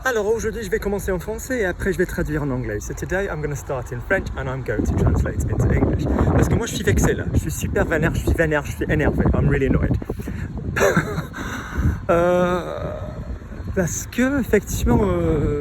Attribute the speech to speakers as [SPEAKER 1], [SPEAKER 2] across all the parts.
[SPEAKER 1] Alors aujourd'hui je vais commencer en français et après je vais traduire en anglais. So today I'm going to start in French and I'm going to translate into English. Parce que moi je suis vexé là, je suis super vénère, je suis énervé. I'm really annoyed. Parce que effectivement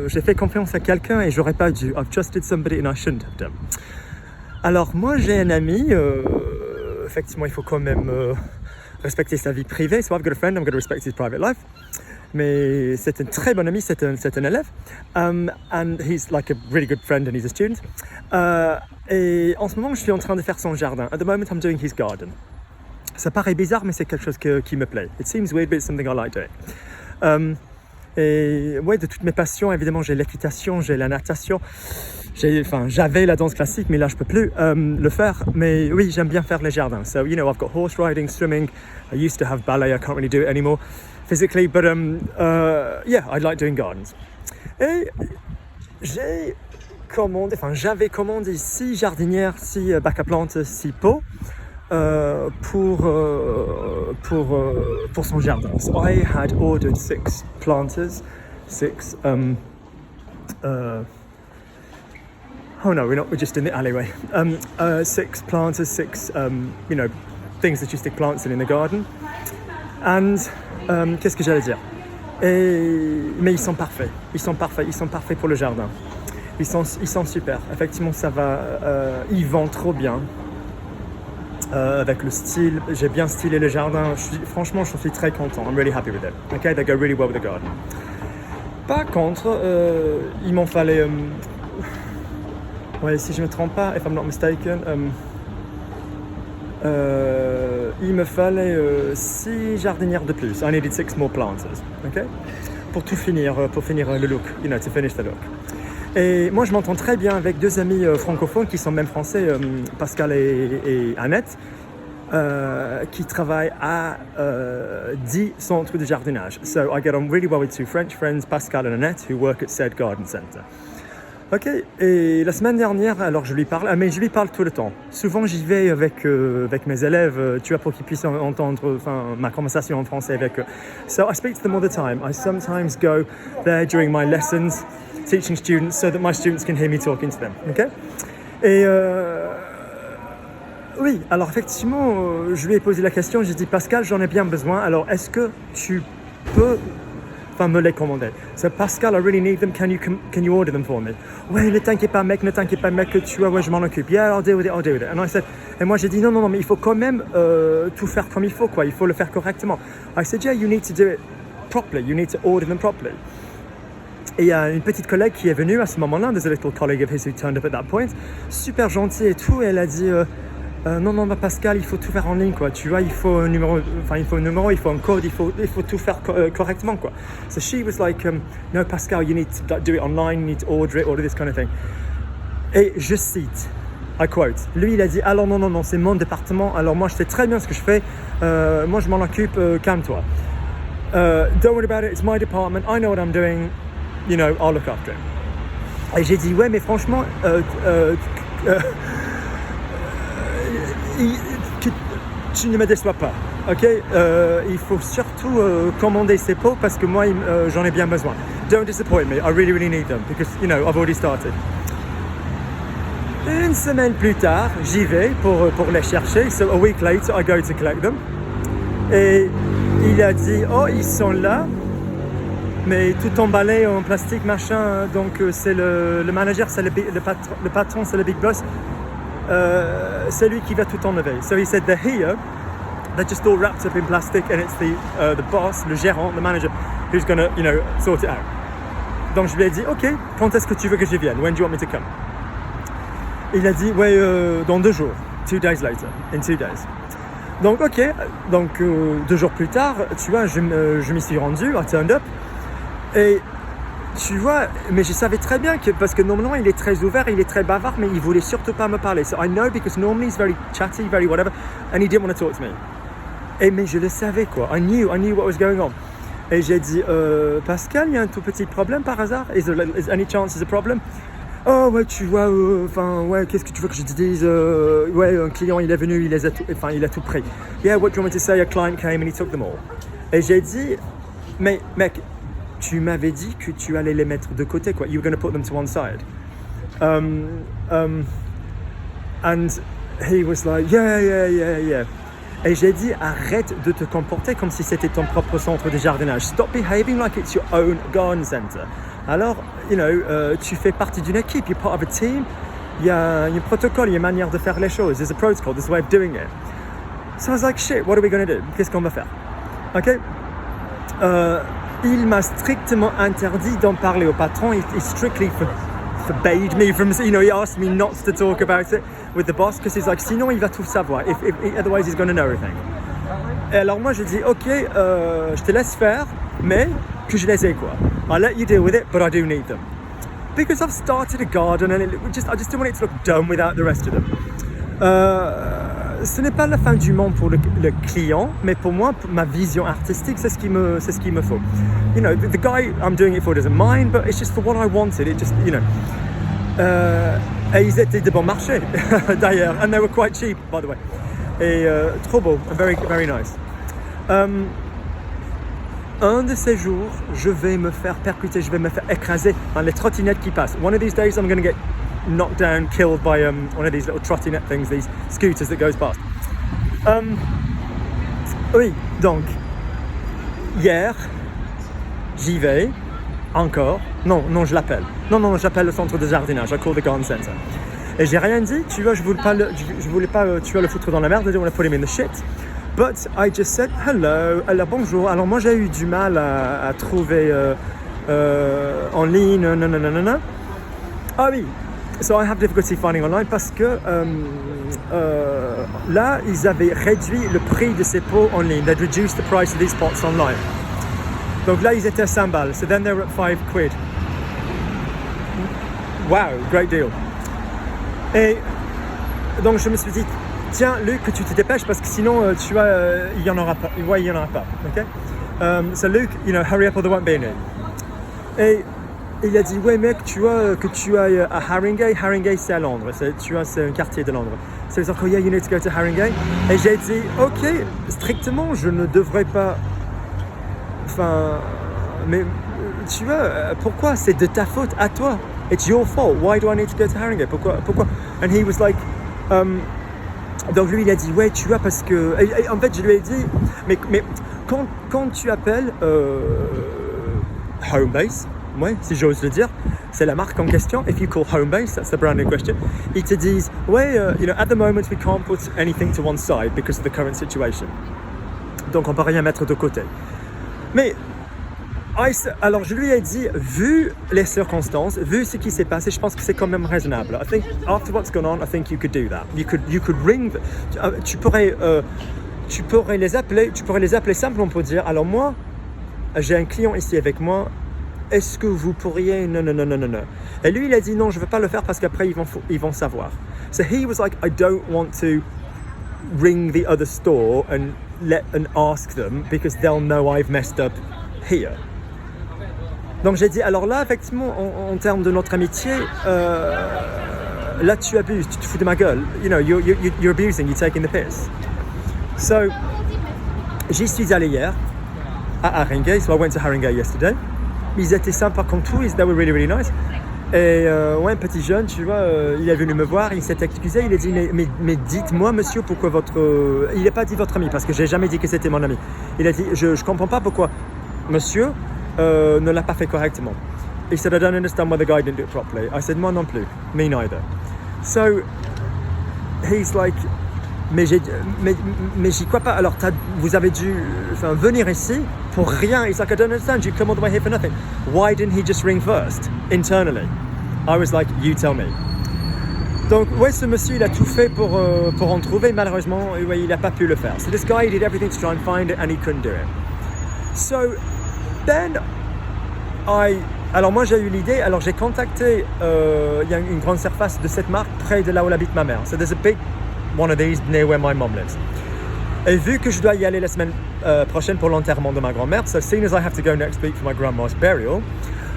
[SPEAKER 1] j'ai fait confiance à quelqu'un et j'aurais pas dû. I've trusted somebody and I shouldn't have done. Alors moi j'ai un ami, effectivement il faut quand même respecter sa vie privée. So I've got a friend, I'm going to respect his private life. Mais c'est un très bon ami, c'est un élève. And he's like a really good friend and he's a student. Et en ce moment, je suis en train de faire son jardin. At the moment, I'm doing his garden. Ça paraît bizarre, mais c'est quelque chose qui me plaît. It seems weird, but it's something I like doing. Et ouais, de toutes mes passions, évidemment, j'ai l'équitation, j'ai la natation. J'avais la danse classique, mais là, je peux plus le faire. Mais oui, j'aime bien faire les jardins. So, you know, I've got horse riding, swimming. I used to have ballet. I can't really do it anymore physically, but yeah, I like doing gardens. Et j'avais commandé 6 jardinières, 6 bacs à plantes, 6 pots pour son jardin. So I had ordered 6 planters, 6 oh no, we're just in the alleyway. 6 planters, 6 you know, things that you stick plants in the garden. And qu'est-ce que j'allais dire? Mais ils sont parfaits. Ils sont parfaits pour le jardin. Ils sont super. Effectivement, ça va. Ils vont trop bien. Avec le style, j'ai bien stylé le jardin. Franchement, je suis très content. I'm really happy with it. Okay, they go really well with the garden. Par contre, il m'en fallait. Ouais, si je me trompe pas, if I'm not mistaken. Il me fallait 6 jardinières de plus. I needed 6 more planters, okay? Pour finir le look, you know, to finish the look. Et moi, je m'entends très bien avec 2 amis francophones qui sont même français, Pascal et Annette, qui travaillent à 10 centres de jardinage. So I get on really well with 2 French friends, Pascal and Annette, who work at said garden center. Ok, et la semaine dernière, alors je lui parle, mais je lui parle tout le temps. Souvent j'y vais avec mes élèves, tu vois, pour qu'ils puissent entendre ma conversation en français avec eux. So I speak to them all the time. I sometimes go there during my lessons, teaching students, so that my students can hear me talking to them. Ok, et oui, alors effectivement, je lui ai posé la question, j'ai dit Pascal, j'en ai bien besoin, alors est-ce que tu peux me les commander. So Pascal, I really need them. Can you order them for me? Ouais, ne t'inquiète pas mec, tu vois, ouais, je m'en occupe. Yeah, I'll deal with it. And I said, et moi j'ai dit non, mais il faut quand même tout faire comme il faut, quoi. Il faut le faire correctement. I said, yeah, you need to do it properly. You need to order them properly. Et il y a une petite collègue qui est venue à ce moment-là, there's a little colleague of his who turned up at that point, super gentille et tout, et elle a dit non, Pascal, il faut tout faire en ligne, quoi. Tu vois, il faut un numéro, il faut un code, il faut tout faire correctement, quoi. So she was like, no, Pascal, you need to do it online, you need to order it, all of this kind of thing. Et je cite, I quote, lui, il a dit, alors non, c'est mon département, alors moi, je sais très bien ce que je fais, moi, je m'en occupe, calme-toi. Don't worry about it, it's my department, I know what I'm doing, you know, I'll look after it. Et j'ai dit, ouais, mais franchement, tu ne me déçois pas, ok? Il faut surtout commander ces pots parce que moi j'en ai bien besoin. Don't disappoint me, I really, really need them because, you know, I've already started. Une semaine plus tard, j'y vais pour les chercher. So a week later, I go to collect them. Et il a dit, oh, ils sont là, mais tout emballé en plastique, machin. Donc c'est le manager, c'est le patron, c'est le big boss. C'est lui qui va tout enlever. So he said they're here, they're just all wrapped up in plastic, and it's the boss, le gérant, the manager, who's gonna, you know, sort it out. Donc je lui ai dit, ok, quand est-ce que tu veux que je vienne? When do you want me to come? Il a dit, ouais, dans 2 jours, 2 days later, in 2 days. Donc ok, donc 2 jours plus tard, tu vois, je m'y suis rendu, I turned up, et tu vois, mais je savais très bien que, parce que normalement il est très ouvert, il est très bavard, mais il voulait surtout pas me parler. So I know because normally he's very chatty, very whatever, and he didn't want to talk to me. Mais je le savais, quoi. I knew what was going on. Et j'ai dit, Pascal, il y a un tout petit problème par hasard? Is any chance there's a problem? Oh ouais, tu vois, ouais, qu'est-ce que tu veux que je te dise? Ouais, un client il est venu, il a tout pris. Yeah, what do you want me to say? A client came and he took them all. Et j'ai dit, mais mec, tu m'avais dit que tu allais les mettre de côté, quoi. You were going to put them to one side. And he was like, yeah. Et j'ai dit, arrête de te comporter comme si c'était ton propre centre de jardinage. Stop behaving like it's your own garden center. Alors, tu fais partie d'une équipe, you're part of a team. Il y a un protocole, il y a une manière de faire les choses. There's a protocol, there's a way of doing it. So I was like, shit, what are we going to do? Qu'est-ce qu'on va faire? Ok? Il m'a strictement interdit d'en parler au patron. He strictly forbade me from, he asked me not to talk about it with the boss because he's like, sinon il va tout savoir. Otherwise he's going to know everything. Et alors moi je dis, ok, je te laisse faire, mais que je les ai quoi. I'll let you deal with it, but I do need them. Because I've started a garden and I just didn't want it to look dumb without the rest of them. Ce n'est pas la fin du monde pour le client, mais pour moi, pour ma vision artistique, c'est ce qu'il me faut. The guy I'm doing it for doesn't mind, but it's just for what I wanted. It just, et ils étaient de bon marché, d'ailleurs, and they were quite cheap, by the way. Et trop beau, very, very nice. Un de ces jours, je vais me faire percuter, je vais me faire écraser dans les trottinettes qui passent. One of these days, I'm going to get knocked down, killed by one of these little trottinette things, these scooters that goes past. Oui, donc, hier, j'y vais, encore. Non, je l'appelle. Non, j'appelle le centre de jardinage, I call the garden center. Et j'ai rien dit, tu vois, je voulais pas, tu vois, le foutre dans la merde, I didn't want to put him in the shit. But I just said hello, alors bonjour. Alors moi j'ai eu du mal à trouver en ligne, non. Ah oui, so I have difficulty finding online parce que là ils avaient réduit le prix de ces pots en ligne. They'd reduced the price of these pots online. Donc là ils étaient à 5 balles, so then they were at 5 quid. Wow, great deal. Et donc je me suis dit, tiens Luc, que tu te dépêches parce que sinon tu vois, il n'y en aura pas. Ouais, il n'y en aura pas. Okay? So Luke, hurry up or there won't be any. Et il a dit, ouais mec, tu vois que tu ailles à Haringey. Haringey c'est à Londres, c'est un quartier de Londres. So he's like, oh yeah, you need to go to Haringey. Et j'ai dit, ok, strictement je ne devrais pas. Enfin, mais tu vois, pourquoi c'est de ta faute à toi? It's your fault. Why do I need to go to Haringey? Pourquoi? And he was like, donc lui il a dit, ouais tu vois parce que. Et en fait je lui ai dit, mais quand tu appelles Homebase, ouais, si j'ose le dire, c'est la marque en question. If you call Homebase, that's the brand in question. Ils te disent, ouais, at the moment we can't put anything to one side because of the current situation. Donc on peut rien mettre de côté. Mais alors je lui ai dit, vu les circonstances, vu ce qui s'est passé, je pense que c'est quand même raisonnable. I think after what's gone on, I think you could do that. You could ring. Tu pourrais les appeler simplement pour dire, alors moi, j'ai un client ici avec moi. Est-ce que vous pourriez... Non. Et lui, il a dit non, je ne veux pas le faire parce qu'après, ils vont savoir. So he was like, I don't want to ring the other store and ask them because they'll know I've messed up here. Donc j'ai dit, alors là, effectivement, en termes de notre amitié, là, tu abuses, tu te fous de ma gueule. You're abusing, you're taking the piss. So, j'y suis allé hier à Haringey, so I went to Haringey yesterday. Ils étaient sympas comme tout, they were really, really nice. Et ouais, un petit jeune, tu vois, il est venu me voir, il s'est excusé, il a dit, mais dites-moi, monsieur, pourquoi votre... Il n'a pas dit votre ami, parce que j'ai jamais dit que c'était mon ami. Il a dit, je comprends pas pourquoi monsieur ne l'a pas fait correctement. He said, I don't understand why the guy didn't do it properly. I said, moi non plus, me neither. So, he's like... Mais j'y crois pas. Alors, vous avez dû venir ici pour rien. He's like, I don't understand. You come all the way here for nothing. Why didn't he just ring first, internally? I was like, you tell me. Donc, ouais, ce monsieur, il a tout fait pour en trouver. Malheureusement, ouais, il n'a pas pu le faire. So this guy, he did everything to try and find it, and he couldn't do it. So, then, alors moi, j'ai eu l'idée. Alors, j'ai contacté, il y a une grande surface de cette marque près de là où habite ma mère. So there's a big one of these near where my mom lives. Et vu que je dois y aller la semaine prochaine pour l'enterrement de ma grand-mère, so soon as I have to go next week for my grandma's burial,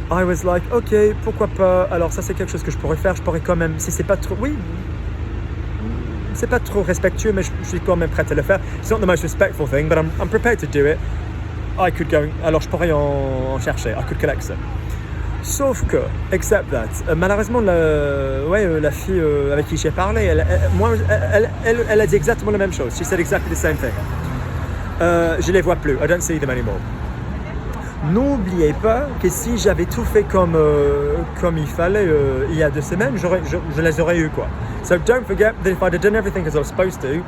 [SPEAKER 1] I was like, ok, pourquoi pas. Alors ça c'est quelque chose que je pourrais faire. Je pourrais quand même, si c'est pas trop, oui, c'est pas trop respectueux, mais je suis quand même prêt à le faire. It's not the most respectful thing, but I'm prepared to do it. alors je pourrais en chercher, I could collect some. Sauf que, except that, malheureusement, la fille avec qui j'ai parlé, elle a dit exactement la même chose. She said exactly the same thing. Je les vois plus, I don't see them anymore. N'oubliez pas que si j'avais tout fait comme il fallait il y a 2 semaines, je les aurais eu quoi. So don't forget that if I'd have done everything as I was supposed to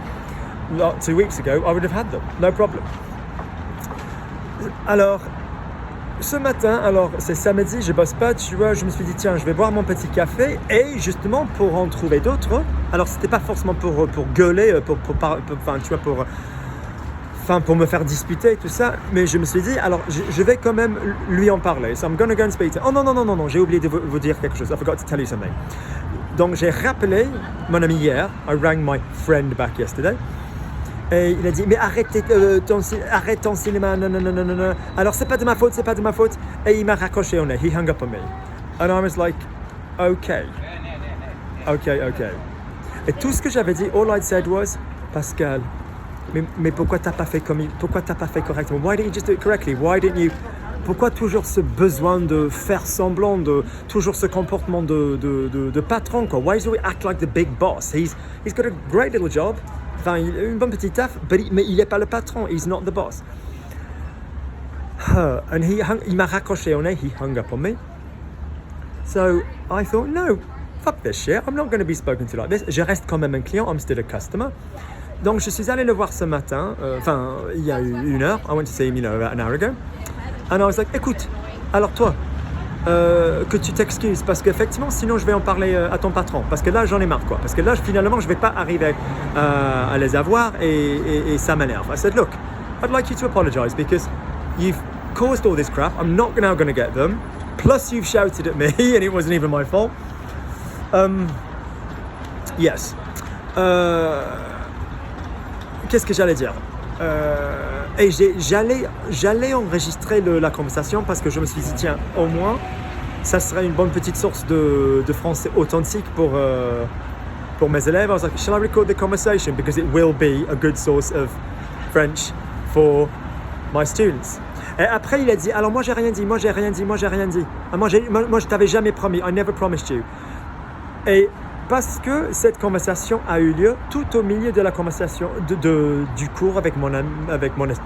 [SPEAKER 1] 2 weeks ago, I would have had them, no problem. Alors, ce matin, c'est samedi, je bosse pas, tu vois, je me suis dit tiens, je vais boire mon petit café et justement pour en trouver d'autres. Alors c'était pas forcément pour gueuler, pour me faire disputer et tout ça, mais je me suis dit alors je vais quand même lui en parler. So I'm gonna go and speak to... Oh non, j'ai oublié de vous dire quelque chose. I forgot to tell you something. Donc j'ai rappelé mon ami hier. I rang my friend back yesterday. Et il a dit, mais arrête ton cinéma, non. Alors c'est pas de ma faute. Et il m'a raccroché au nez. He hung up on me. And I was like, okay. Et tout ce que j'avais dit, all I'd said was, Pascal, mais pourquoi t'as pas fait correctement? Why didn't you just do it correctly? Pourquoi toujours ce besoin de faire semblant, toujours ce comportement de patron, quoi? Why do we act like the big boss? He's got a great little job. Enfin, il a une bonne petite taf, mais il n'est pas le patron. He's not the boss. And il m'a raccroché au nez. He hung up on me. So I thought, no, fuck this shit. I'm not going to be spoken to like this. Je reste quand même un client. I'm still a customer. Donc je suis allé le voir ce matin. Il y a eu 1 heure. I went to see him, about an hour ago. And I was like, écoute, alors toi, que tu t'excuses parce qu'effectivement sinon je vais en parler à ton patron parce que là j'en ai marre quoi, parce que là finalement je vais pas arriver à les avoir et ça m'énerve. I said look, I'd like you to apologize because you've caused all this crap, I'm not now going to get them, plus you've shouted at me and it wasn't even my fault. Yes. Qu'est-ce que j'allais dire? Et j'allais enregistrer la conversation parce que je me suis dit tiens, au moins ça serait une bonne petite source de français authentique pour mes élèves. I was like, shall I record the conversation because it will be a good source of French for my students. Et après il a dit alors moi j'ai rien dit. Moi je t'avais jamais promis, I never promised you. Et parce que cette conversation a eu lieu tout au milieu de la conversation du cours avec mon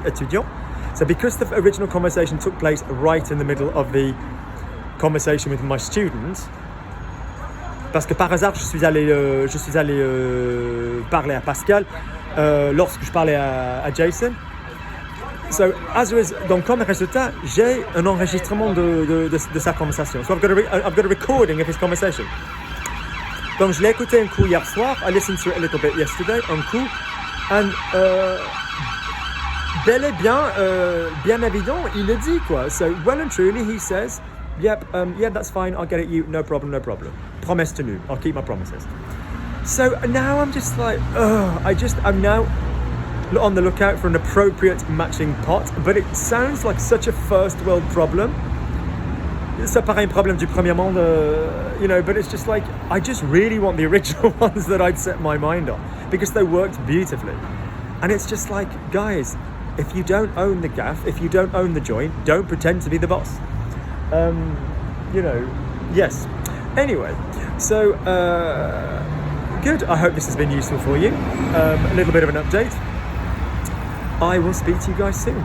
[SPEAKER 1] étudiant. So because the original conversation took place right in the middle of the conversation with my students, parce que par hasard je suis allé parler à Pascal lorsque je parlais à Jason. So donc comme résultat, j'ai un enregistrement de sa conversation. So I've got a recording of his conversation. Donc je l'ai écouté un coup hier soir. I listened to it a little bit yesterday, un coup. And bel et bien évident, il le dit quoi. So well and truly, he says, yeah, that's fine. I'll get it you. No problem. Promise tenue. I'll keep my promises. So now I'm just like, I'm now on the lookout for an appropriate matching pot. But it sounds like such a first world problem. Ça paraît un problème du premier monde, but it's just like, I just really want the original ones that I'd set my mind on because they worked beautifully. And it's just like, guys, if you don't own the gaff, if you don't own the joint, don't pretend to be the boss. Yes. Anyway, so, good. I hope this has been useful for you. A little bit of an update. I will speak to you guys soon.